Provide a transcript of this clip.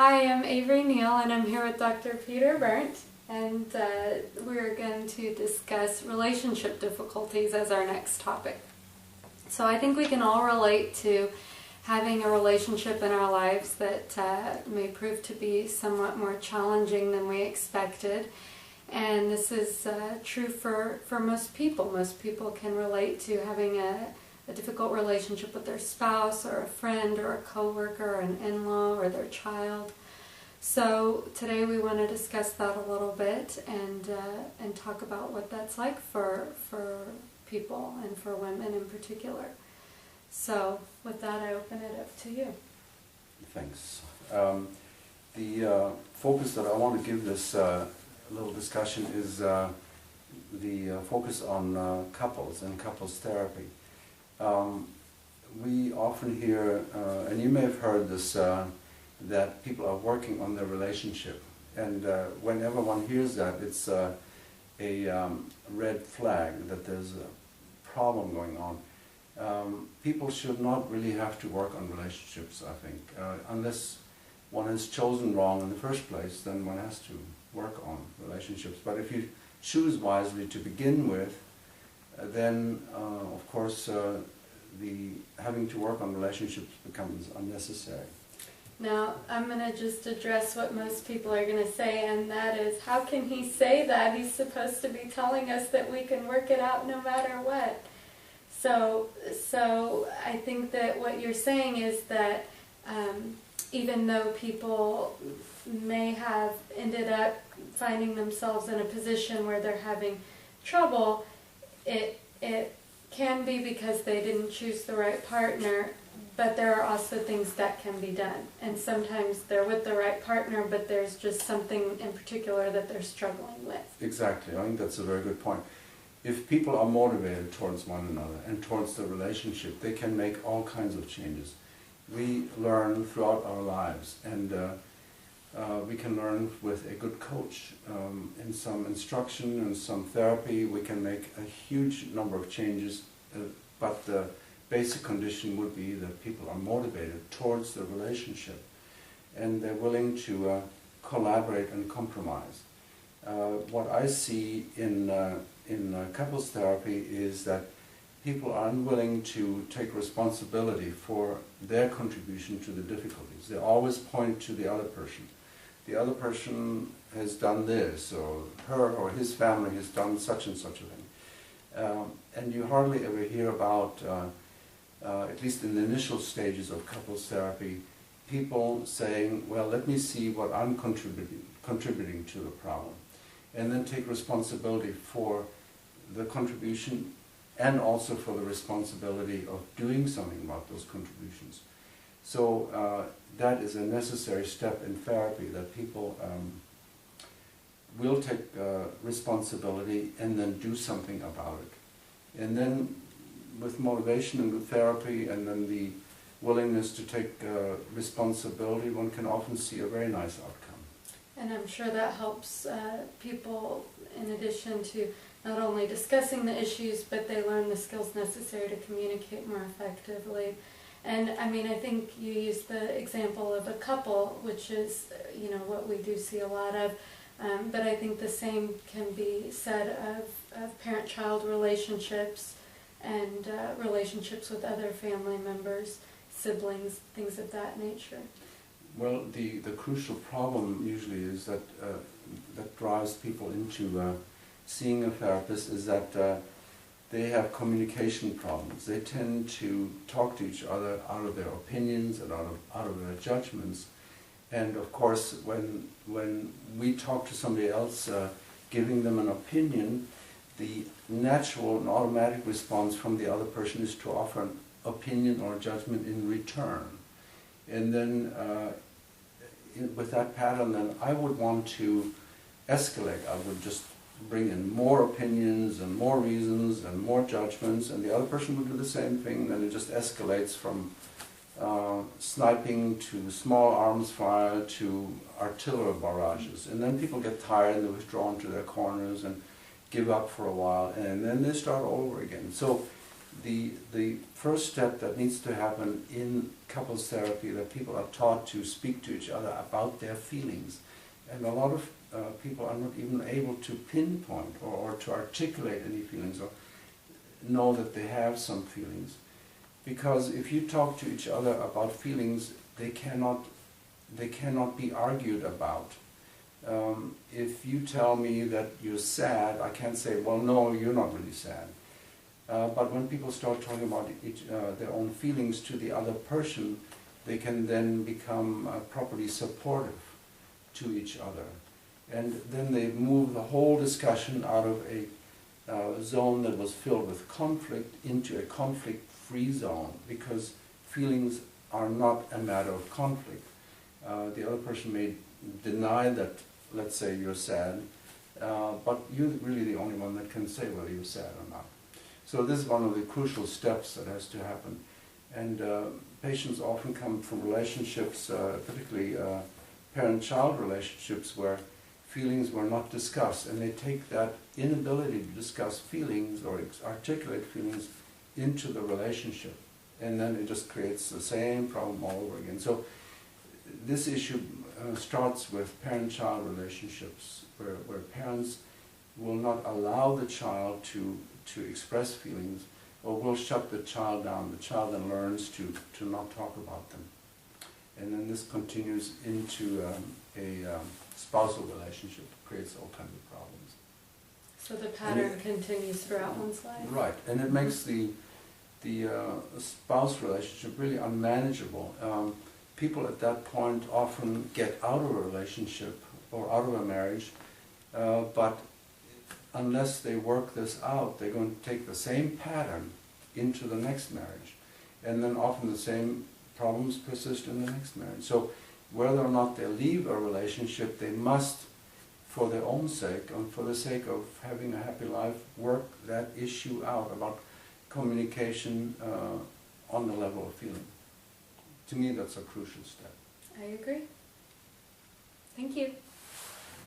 Hi, I'm Avery Neal and I'm here with Dr. Peter Berndt, and we're going to discuss relationship difficulties as our next topic. So I think we can all relate to having a relationship in our lives that may prove to be somewhat more challenging than we expected. And this is true for most people. Most people can relate to having a difficult relationship with their spouse or a friend or a coworker or an in-law or their child. So today we want to discuss that a little bit and talk about what that's like for people and for women in particular. So with that, I open it up to you. Thanks. The focus that I want to give this little discussion is the focus on couples and couples therapy. We often hear, and you may have heard this, that people are working on their relationship. And whenever one hears that, it's a red flag that there's a problem going on. People should not really have to work on relationships, I think. Unless one has chosen wrong in the first place, then one has to work on relationships. But if you choose wisely to begin with, then of course the having to work on relationships becomes unnecessary. Now, I'm going to just address what most people are going to say, and that is, how can he say that? He's supposed to be telling us that we can work it out no matter what. So I think that what you're saying is that even though people may have ended up finding themselves in a position where they're having trouble, it can be because they didn't choose the right partner, but there are also things that can be done. And sometimes they're with the right partner, but there's just something in particular that they're struggling with. Exactly. I think that's a very good point. If people are motivated towards one another and towards the relationship, they can make all kinds of changes. We learn throughout our lives, and we can learn with a good coach. In some instruction and some therapy, we can make a huge number of changes, but the basic condition would be that people are motivated towards the relationship and they're willing to collaborate and compromise. What I see in couples therapy is that people are unwilling to take responsibility for their contribution to the difficulties. They always point to the other person. The other person has done this, or her or his family has done such and such a thing. And you hardly ever hear about, at least in the initial stages of couples therapy, people saying, well, let me see what I'm contributing to the problem, and then take responsibility for the contribution and also for the responsibility of doing something about those contributions. So that is a necessary step in therapy, that people will take responsibility and then do something about it. And then with motivation and with therapy and then the willingness to take responsibility, one can often see a very nice outcome. And I'm sure that helps people, in addition to not only discussing the issues, but they learn the skills necessary to communicate more effectively. And I mean, I think you used the example of a couple, which is, what we do see a lot of. But I think the same can be said of parent-child relationships and relationships with other family members, siblings, things of that nature. Well, the crucial problem usually is that that drives people into seeing a therapist is that they have communication problems. They tend to talk to each other out of their opinions and out of their judgments. And of course, when we talk to somebody else, giving them an opinion, the natural and automatic response from the other person is to offer an opinion or a judgment in return. And then with that pattern, then I would want to escalate. I would just bring in more opinions and more reasons and more judgments, and the other person would do the same thing. Then it just escalates from sniping to small arms fire to artillery barrages. And then people get tired and they withdraw into their corners and give up for a while, and then they start over again. So the first step that needs to happen in couples therapy, that people are taught to speak to each other about their feelings. And a lot of people are not even able to pinpoint or to articulate any feelings or know that they have some feelings. Because if you talk to each other about feelings, they cannot be argued about. If you tell me that you're sad, I can't say, well, no, you're not really sad. But when people start talking about their own feelings to the other person, they can then become properly supportive to each other. And then they move the whole discussion out of a zone that was filled with conflict into a conflict-free zone, because feelings are not a matter of conflict. The other person may deny that, let's say, you're sad, but you're really the only one that can say whether you're sad or not. So this is one of the crucial steps that has to happen. And patients often come from relationships, particularly parent-child relationships, where feelings were not discussed, and they take that inability to discuss feelings or articulate feelings into the relationship, and then it just creates the same problem all over again. So this issue starts with parent-child relationships, where parents will not allow the child to express feelings, or will shut the child down. The child then learns to not talk about them. And then this continues into a spousal relationship, creates all kinds of problems. So the pattern continues throughout one's life? Right, and it makes the spouse relationship really unmanageable. People at that point often get out of a relationship or out of a marriage, but unless they work this out, they're going to take the same pattern into the next marriage. And then often the same problems persist in the next marriage. So whether or not they leave a relationship, they must, for their own sake and for the sake of having a happy life, work that issue out about communication on the level of feeling. To me, that's a crucial step. I agree. Thank you.